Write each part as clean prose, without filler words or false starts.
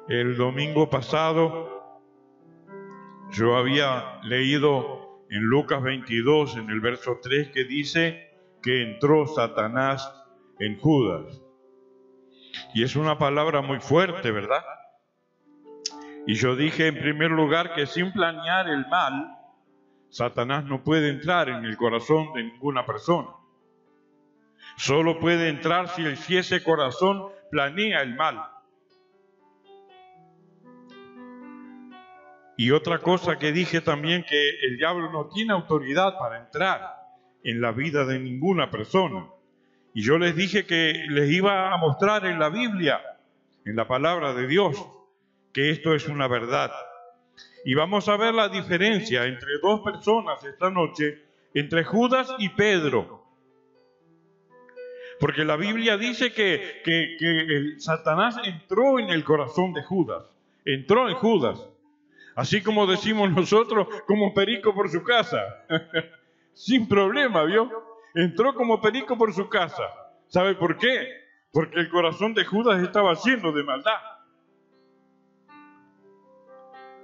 El domingo pasado yo había leído en Lucas 22, en el verso 3, que dice que entró Satanás en Judas. Y es una palabra muy fuerte, ¿verdad? Y yo dije en primer lugar que sin planear el mal, Satanás no puede entrar en el corazón de ninguna persona. Solo puede entrar si ese corazón planea el mal. Y otra cosa que dije también, que el diablo no tiene autoridad para entrar en la vida de ninguna persona. Y yo les dije que les iba a mostrar en la Biblia, en la palabra de Dios, que esto es una verdad. Y vamos a ver la diferencia entre dos personas esta noche, entre Judas y Pedro. Porque la Biblia dice que el Satanás entró en el corazón de Judas, entró en Judas. Así como decimos nosotros, como perico por su casa. Sin problema, ¿vio? Entró como perico por su casa. ¿Sabe por qué? Porque el corazón de Judas estaba lleno de maldad.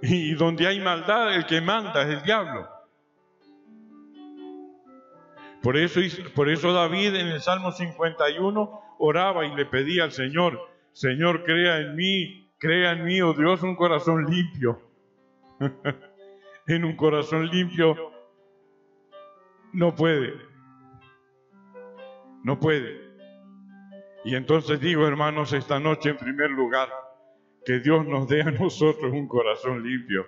Y donde hay maldad, el que manda es el diablo. Por eso David en el Salmo 51 oraba y le pedía al Señor: Señor, crea en mí, oh Dios, un corazón limpio. En un corazón limpio no puede. Y entonces digo, hermanos, esta noche en primer lugar, que Dios nos dé a nosotros un corazón limpio.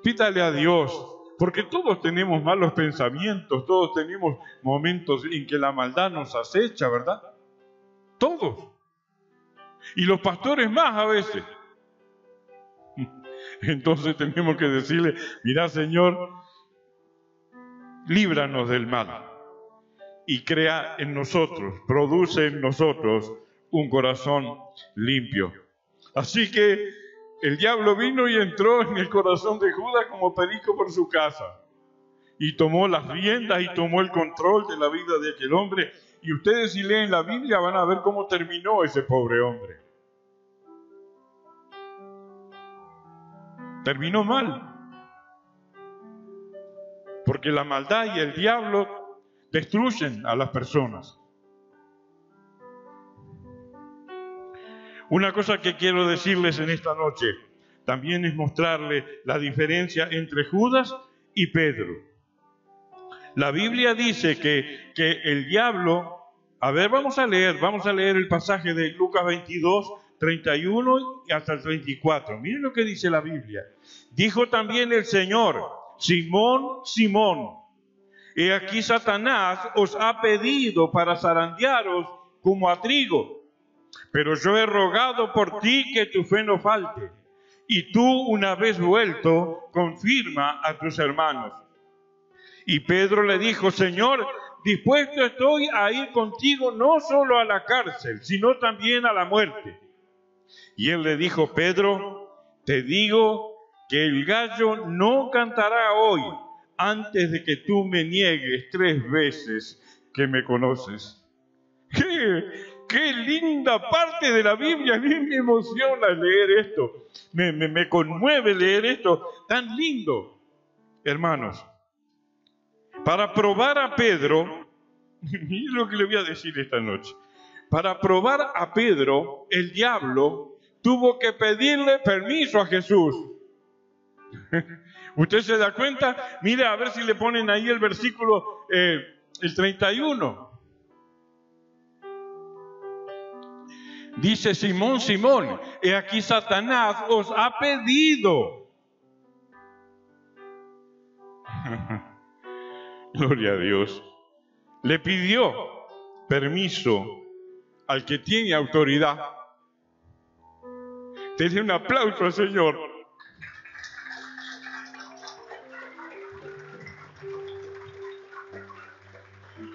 Pídale a Dios, porque todos tenemos malos pensamientos, todos tenemos momentos en que la maldad nos acecha, ¿verdad? Todos. Y los pastores más a veces. Entonces tenemos que decirle: mira, Señor, líbranos del mal y crea en nosotros, produce en nosotros un corazón limpio. Así que el diablo vino y entró en el corazón de Judas como perico por su casa, y tomó las riendas y tomó el control de la vida de aquel hombre. Y ustedes, si leen la Biblia, van a ver cómo terminó ese pobre hombre. Terminó mal, porque la maldad y el diablo destruyen a las personas. Una cosa que quiero decirles en esta noche también es mostrarles la diferencia entre Judas y Pedro. La Biblia dice que el diablo... A ver, vamos a leer el pasaje de Lucas 22, 31 y hasta el 34. Miren lo que dice la Biblia. Dijo también el Señor: Simón, Simón, he aquí Satanás os ha pedido para zarandearos como a trigo, pero yo he rogado por ti que tu fe no falte, y tú, una vez vuelto, confirma a tus hermanos. Y Pedro le dijo: Señor, dispuesto estoy a ir contigo no solo a la cárcel, sino también a la muerte. Y él le dijo: Pedro, te digo que el gallo no cantará hoy antes de que tú me niegues 3 veces que me conoces. ¡Qué linda parte de la Biblia! A mí me emociona leer esto. Me conmueve leer esto. Tan lindo, hermanos. Para probar a Pedro, y lo que le voy a decir esta noche. Para probar a Pedro, el diablo tuvo que pedirle permiso a Jesús. ¿Usted se da cuenta? Mire, a ver si le ponen ahí el versículo, el 31. Dice: Simón, Simón, he aquí Satanás os ha pedido. Gloria a Dios. Le pidió permiso al que tiene autoridad. Denle un aplauso al Señor.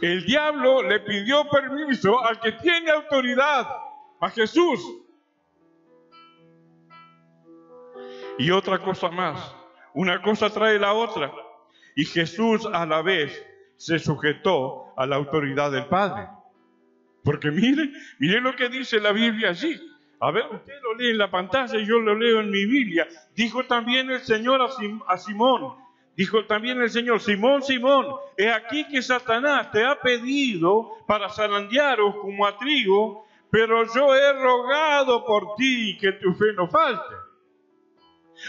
El diablo le pidió permiso al que tiene autoridad, a Jesús. Y otra cosa más, una cosa trae la otra. Y Jesús a la vez se sujetó a la autoridad del Padre. Porque mire lo que dice la Biblia allí. A ver, usted lo lee en la pantalla y yo lo leo en mi Biblia. Dijo también el Señor a Simón, dijo también el Señor, Simón, Simón, he aquí que Satanás te ha pedido para zarandearos como a trigo, pero yo he rogado por ti que tu fe no falte.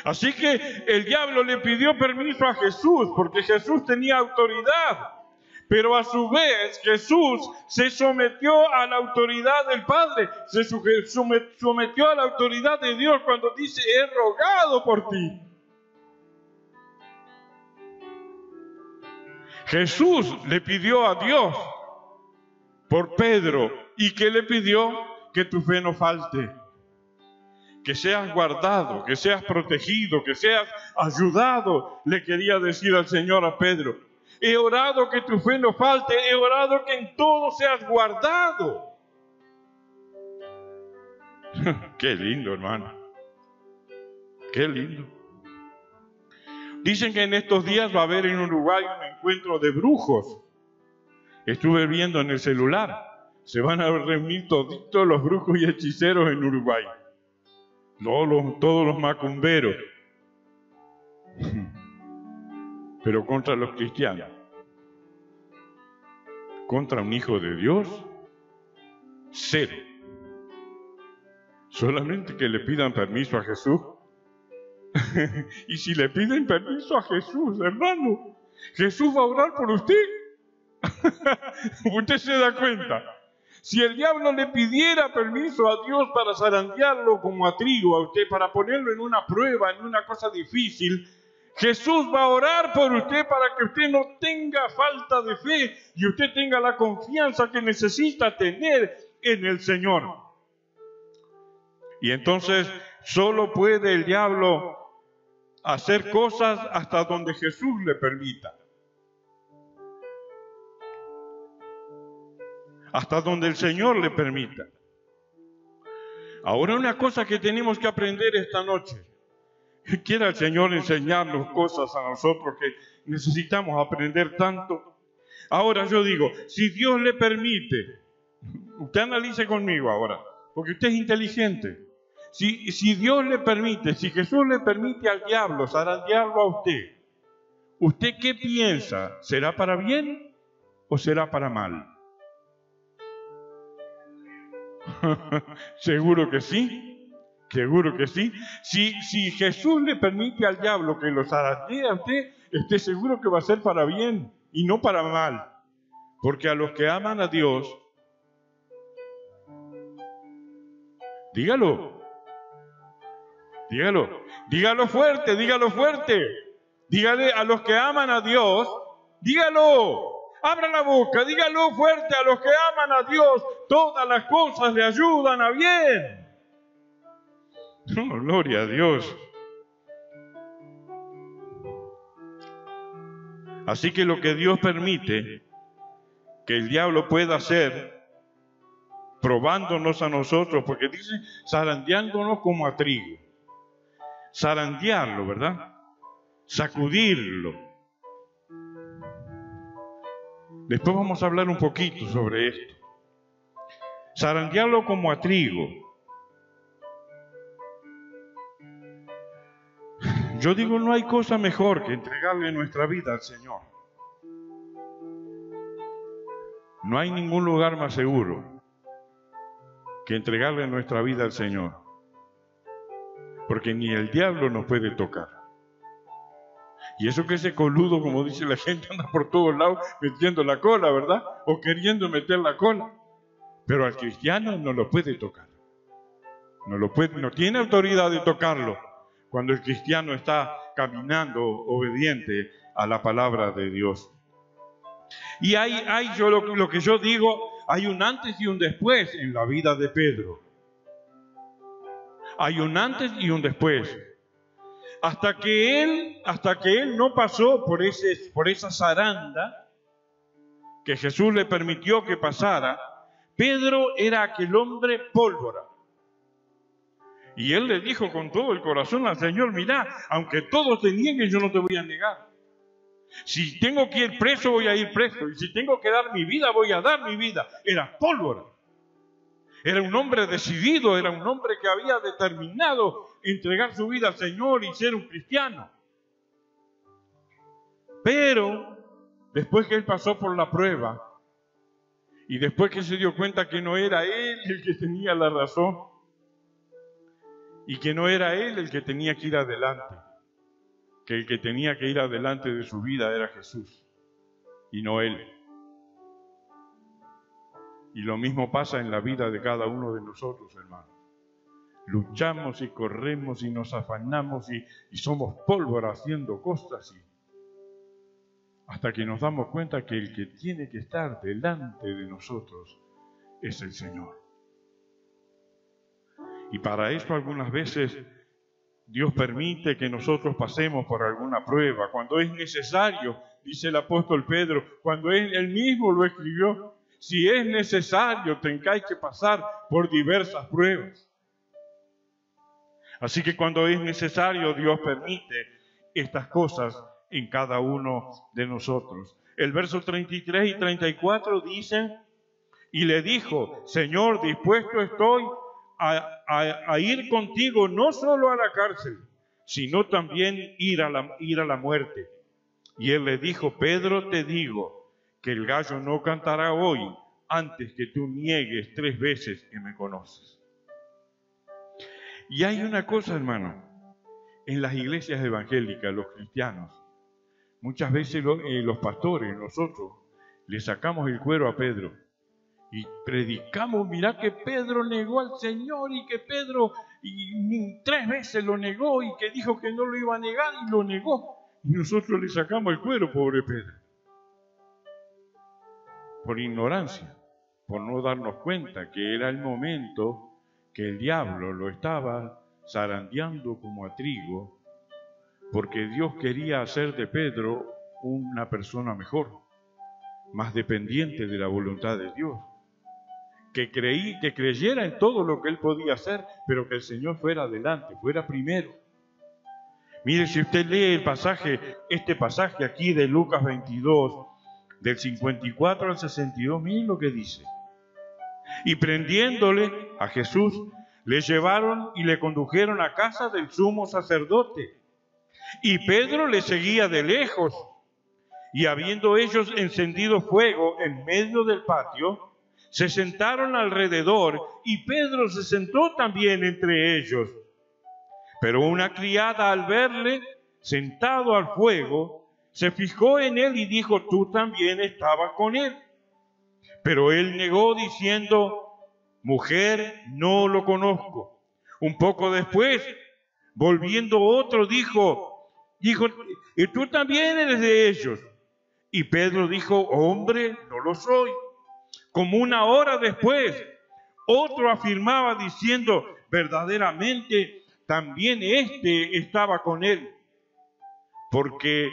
Así que el diablo le pidió permiso a Jesús, porque Jesús tenía autoridad. Pero a su vez Jesús se sometió a la autoridad del Padre, se sometió a la autoridad de Dios cuando dice, he rogado por ti. Jesús le pidió a Dios por Pedro. ¿Y qué le pidió? Que tu fe no falte. Que seas guardado, que seas protegido, que seas ayudado, le quería decir al Señor a Pedro. He orado que tu fe no falte, he orado que en todo seas guardado. Qué lindo, hermano. Qué lindo. Dicen que en estos días va a haber en Uruguay un encuentro de brujos. Estuve viendo en el celular. Se van a reunir toditos los brujos y hechiceros en Uruguay. Todos los macumberos. Pero contra los cristianos. Contra un hijo de Dios, cero. Solamente que le pidan permiso a Jesús. Y si le piden permiso a Jesús, hermano, Jesús va a orar por usted. Usted se da cuenta. Si el diablo le pidiera permiso a Dios para zarandearlo como a trigo a usted, para ponerlo en una prueba, en una cosa difícil, Jesús va a orar por usted para que usted no tenga falta de fe y usted tenga la confianza que necesita tener en el Señor. Y entonces solo puede el diablo hacer cosas hasta donde Jesús le permita. Hasta donde el Señor le permita. Ahora una cosa que tenemos que aprender esta noche. Quiera el Señor enseñarnos cosas a nosotros que necesitamos aprender tanto. Ahora yo digo, si Dios le permite, usted analice conmigo ahora, porque usted es inteligente. Si Dios le permite, si Jesús le permite al diablo zarandearlo a usted, ¿usted qué piensa? ¿Será para bien o será para mal? Seguro que sí. Seguro que sí. Si Jesús le permite al diablo que lo zarandee a usted, esté seguro que va a ser para bien y no para mal. Porque a los que aman a Dios, dígalo fuerte, dígale a los que aman a Dios, dígalo, abra la boca, dígalo fuerte, a los que aman a Dios, todas las cosas le ayudan a bien. Oh, gloria a Dios. Así que lo que Dios permite que el diablo pueda hacer, probándonos a nosotros, porque dice zarandeándonos como a trigo. Zarandearlo, ¿verdad? Sacudirlo. Después vamos a hablar un poquito sobre esto. Zarandearlo como a trigo. Yo digo, no hay cosa mejor que entregarle nuestra vida al Señor. No hay ningún lugar más seguro que entregarle nuestra vida al Señor. Porque ni el diablo nos puede tocar. Y eso que ese coludo, como dice la gente, anda por todos lados metiendo la cola, ¿verdad? O queriendo meter la cola. Pero al cristiano no lo puede tocar. No tiene autoridad de tocarlo cuando el cristiano está caminando obediente a la palabra de Dios. Y lo que yo digo, hay un antes y un después en la vida de Pedro. Hay un antes y un después. Hasta que él no pasó por esa zaranda que Jesús le permitió que pasara, Pedro era aquel hombre pólvora. Y él le dijo con todo el corazón al Señor, mirá, aunque todos te nieguen, yo no te voy a negar. Si tengo que ir preso, voy a ir preso. Y si tengo que dar mi vida, voy a dar mi vida. Era pólvora. Era un hombre decidido, era un hombre que había determinado entregar su vida al Señor y ser un cristiano. Pero después que él pasó por la prueba y después que se dio cuenta que no era él el que tenía la razón y que no era él el que tenía que ir adelante, que el que tenía que ir adelante de su vida era Jesús y no él. Y lo mismo pasa en la vida de cada uno de nosotros, hermanos. Luchamos y corremos y nos afanamos y somos pólvora haciendo cosas hasta que nos damos cuenta que el que tiene que estar delante de nosotros es el Señor. Y para eso algunas veces Dios permite que nosotros pasemos por alguna prueba, cuando es necesario, dice el apóstol Pedro, cuando él mismo lo escribió, si es necesario, tengáis que pasar por diversas pruebas. Así que cuando es necesario, Dios permite estas cosas en cada uno de nosotros. El verso 33 y 34 dicen, y le dijo, Señor, dispuesto estoy a ir contigo, no solo a la cárcel, sino también ir a la muerte. Y él le dijo, Pedro, te digo, que el gallo no cantará hoy antes que tú niegues 3 veces que me conoces. Y hay una cosa, hermano, en las iglesias evangélicas, los cristianos, muchas veces los pastores, nosotros, le sacamos el cuero a Pedro y predicamos, mirá que Pedro negó al Señor y que Pedro 3 veces lo negó y que dijo que no lo iba a negar y lo negó. Y nosotros le sacamos el cuero, pobre Pedro. Por ignorancia, por no darnos cuenta que era el momento que el diablo lo estaba zarandeando como a trigo, porque Dios quería hacer de Pedro una persona mejor, más dependiente de la voluntad de Dios, que creyera en todo lo que él podía hacer, pero que el Señor fuera adelante, fuera primero. Mire, si usted lee el pasaje, este pasaje aquí de Lucas 22, del 54 al 62, miren lo que dice. Y prendiéndole a Jesús, le llevaron y le condujeron a casa del sumo sacerdote. Y Pedro le seguía de lejos. Y habiendo ellos encendido fuego en medio del patio, se sentaron alrededor y Pedro se sentó también entre ellos. Pero una criada, al verle sentado al fuego, se fijó en él y dijo, tú también estabas con él. Pero él negó diciendo, mujer, no lo conozco. Un poco después, volviendo otro, dijo, y tú también eres de ellos. Y Pedro dijo, hombre, no lo soy. Como 1 hora después, otro afirmaba diciendo, verdaderamente también este estaba con él, porque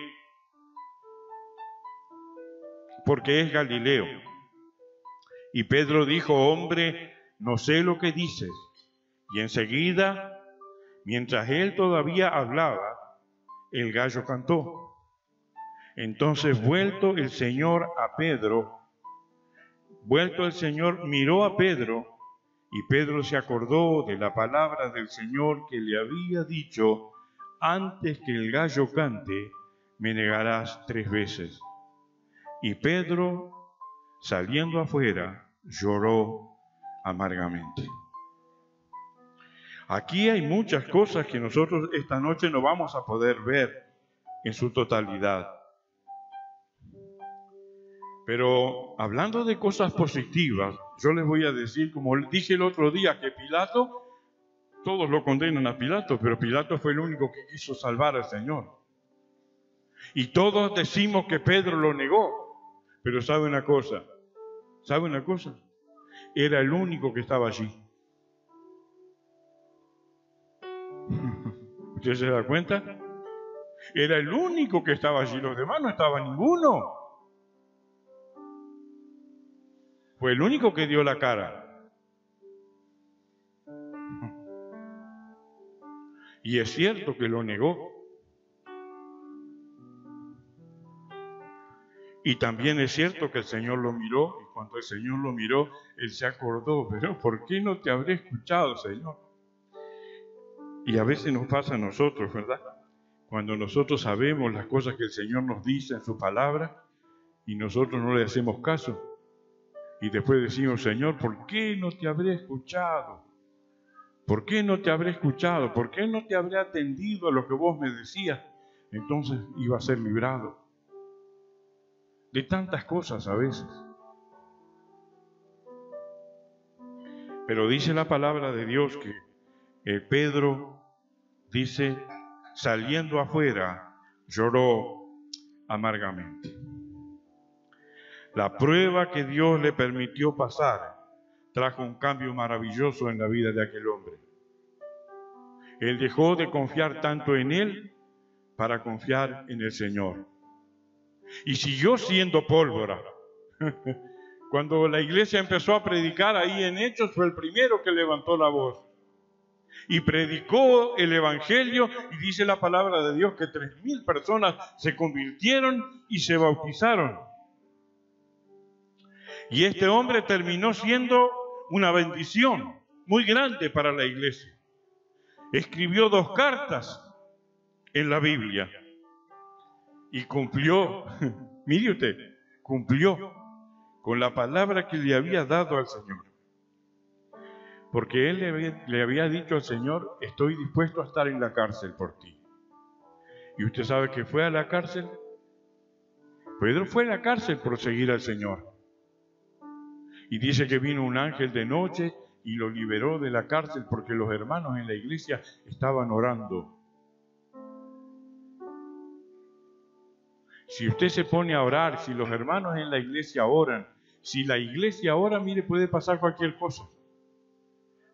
es Galileo. Y Pedro dijo, hombre, no sé lo que dices. Y enseguida, mientras él todavía hablaba, el gallo cantó. Entonces, vuelto el Señor miró a Pedro, y Pedro se acordó de la palabra del Señor que le había dicho, antes que el gallo cante, me negarás 3 veces. Y Pedro, saliendo afuera, lloró amargamente. Aquí hay muchas cosas que nosotros esta noche no vamos a poder ver en su totalidad. Pero hablando de cosas positivas, yo les voy a decir, como dije el otro día, que Pilato, todos lo condenan a Pilato, pero Pilato fue el único que quiso salvar al Señor. Y todos decimos que Pedro lo negó, pero ¿sabe una cosa? Era el único que estaba allí. ¿Usted se da cuenta? Era el único que estaba allí, los demás no estaba ninguno. Fue el único que dio la cara. Y es cierto que lo negó. Y también es cierto que el Señor lo miró, y cuando el Señor lo miró, Él se acordó, pero ¿por qué no te habré escuchado, Señor? Y a veces nos pasa a nosotros, ¿verdad? Cuando nosotros sabemos las cosas que el Señor nos dice en su palabra, y nosotros no le hacemos caso. Y después decimos, Señor, ¿por qué no te habré escuchado? ¿Por qué no te habré escuchado? ¿Por qué no te habré atendido a lo que vos me decías? Entonces iba a ser librado de tantas cosas a veces. Pero dice la palabra de Dios que Pedro dice, saliendo afuera, lloró amargamente. La prueba que Dios le permitió pasar trajo un cambio maravilloso en la vida de aquel hombre. Él dejó de confiar tanto en él para confiar en el Señor. Y siguió siendo pólvora. Cuando la iglesia empezó a predicar ahí en Hechos, fue el primero que levantó la voz. Y predicó el Evangelio, y dice la palabra de Dios que 3.000 personas se convirtieron y se bautizaron. Y este hombre terminó siendo una bendición muy grande para la iglesia. Escribió 2 cartas en la Biblia y cumplió, mire usted, cumplió con la palabra que le había dado al Señor. Porque él le había dicho al Señor, estoy dispuesto a estar en la cárcel por ti. Y usted sabe que fue a la cárcel. Pedro fue a la cárcel por seguir al Señor. Y dice que vino un ángel de noche y lo liberó de la cárcel porque los hermanos en la iglesia estaban orando. Si usted se pone a orar, si los hermanos en la iglesia oran, si la iglesia ora, mire, puede pasar cualquier cosa.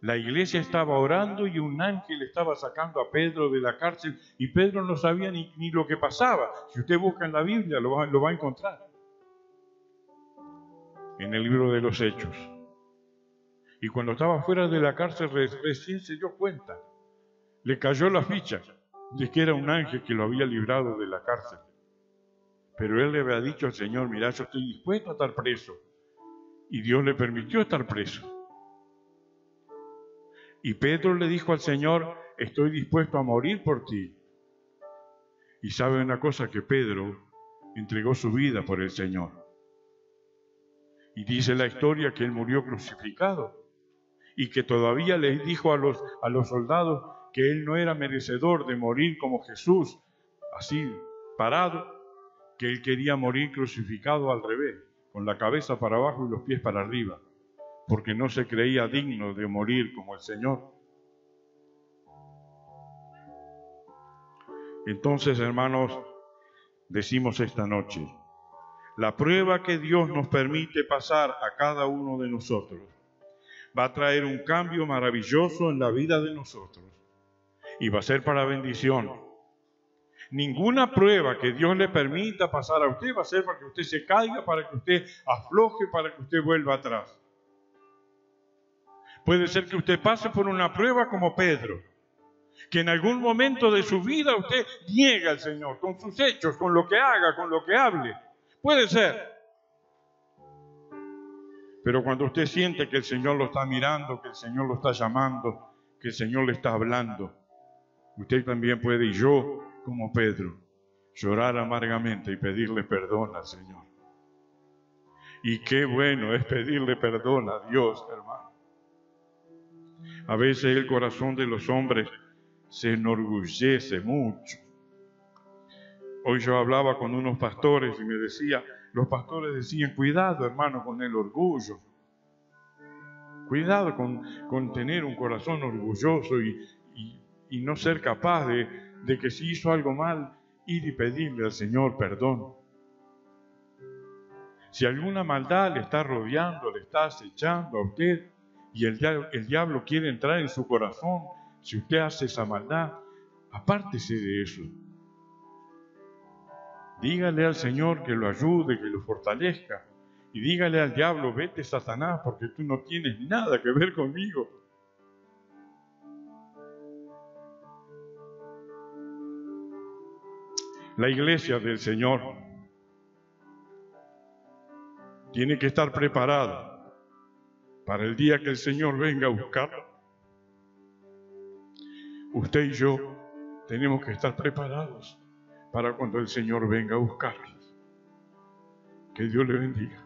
La iglesia estaba orando y un ángel estaba sacando a Pedro de la cárcel y Pedro no sabía ni lo que pasaba. Si usted busca en la Biblia, lo va a encontrar. En el libro de los Hechos. Y cuando estaba fuera de la cárcel recién se dio cuenta. Le cayó la ficha de que era un ángel que lo había librado de la cárcel. Pero él le había dicho al Señor, mira, yo estoy dispuesto a estar preso. Y Dios le permitió estar preso. Y Pedro le dijo al Señor, estoy dispuesto a morir por ti. Y sabe una cosa, que Pedro entregó su vida por el Señor. Y dice la historia que él murió crucificado. Y que todavía les dijo a los soldados que él no era merecedor de morir como Jesús, así parado, que él quería morir crucificado al revés, con la cabeza para abajo y los pies para arriba, porque no se creía digno de morir como el Señor. Entonces, hermanos, decimos esta noche, la prueba que Dios nos permite pasar a cada uno de nosotros va a traer un cambio maravilloso en la vida de nosotros y va a ser para bendición. Ninguna prueba que Dios le permita pasar a usted va a ser para que usted se caiga, para que usted afloje, para que usted vuelva atrás. Puede ser que usted pase por una prueba como Pedro, que en algún momento de su vida usted niega al Señor, con sus hechos, con lo que haga, con lo que hable. Puede ser. Pero cuando usted siente que el Señor lo está mirando, que el Señor lo está llamando, que el Señor le está hablando, usted también puede, y yo, como Pedro, llorar amargamente y pedirle perdón al Señor. Y qué bueno es pedirle perdón a Dios, hermano. A veces el corazón de los hombres se enorgullece mucho. Hoy yo hablaba con unos pastores y me decía, los pastores decían, cuidado, hermano, con el orgullo. Cuidado con tener un corazón orgulloso y no ser capaz de que si hizo algo mal, ir y pedirle al Señor perdón. Si alguna maldad le está rodeando, le está acechando a usted y el diablo quiere entrar en su corazón, si usted hace esa maldad, apártese de eso. Dígale al Señor que lo ayude, que lo fortalezca. Y dígale al diablo, vete Satanás, porque tú no tienes nada que ver conmigo. La iglesia del Señor tiene que estar preparada para el día que el Señor venga a buscarla. Usted y yo tenemos que estar preparados para cuando el Señor venga a buscarla. Que Dios le bendiga.